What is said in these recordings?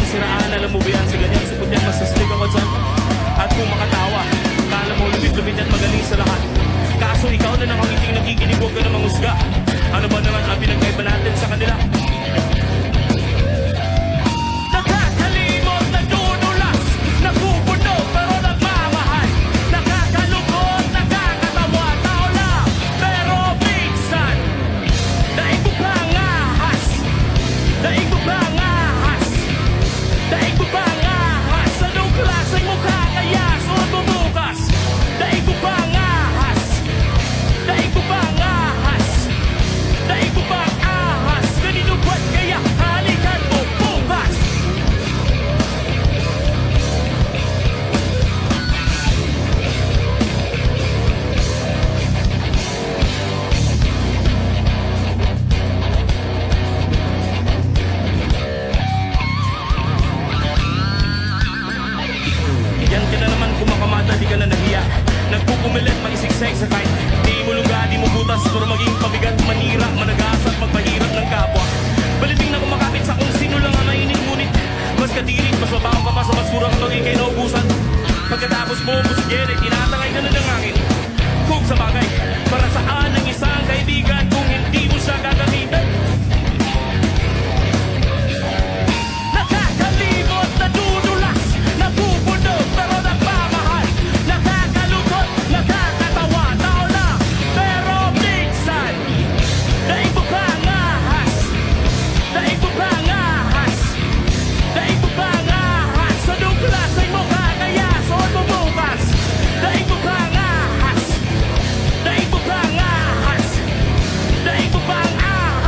kang siraan. Alam mo ba yan, sa ganyan supot yan, masastig ako dyan. At kung makatawa, kala mo lumit-lumit at magaling sa lahat. Kaso ikaw na nang hangiting nakikinig, huwag ka na manghusga. Ano ba naman ang pinagkaiba natin sa kanila? Nakakalimot, nadudulas, napupuno, pero nagmamahal. Nakakalungkot, nakakatawa, tao lang, pero minsan daig mo pang ahas, daig mo pang ahas, daig mo pang ahas. Anong klaseng mukha kaya suot mo bukas? Daig mo pang ahas, daig mo pang ahas, daig mo pang ahas. Kanino ba't kaya halikan mo bukas? Yan ka na naman kumakamata, di ka na nahiya. Nagpupumilit, maisigseg sa kahit di mo lungga, di mo butas, pero maging pabigat, manira, managas at magpahirap ng kapwa. Baliting na kumakapit sa kung sino lang ang nainig, ngunit mas katirit, mas mabaho ka pa sa basura kapag ikay naubusan. Pagkatapos mo, musigere, tinatangay ka na ng hangin. Kung sa bagay, para saan ang isang kaibigan kung hindi mo siya gagamitin? Nakakalimot, nadudulas, napupuno, pero nagmamahal. Nakakalungkot, nakakatawa, tao lang, pero minsan daig mo pang ahas, daig mo pang ahas, daig mo pang ahas. Anong klaseng mukha kaya suot mo bukas? Daig mo pang ahas, daig mo pang ahas, daig mo pang ahas.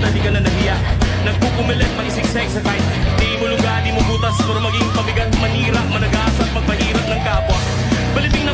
na di ka na nahiya. Nagpupumilit, maisigseg sa kahit di mo lugar, di mo butas, pero maging pabigat, manira, managas at magpahirap ng kapwa. Baliting na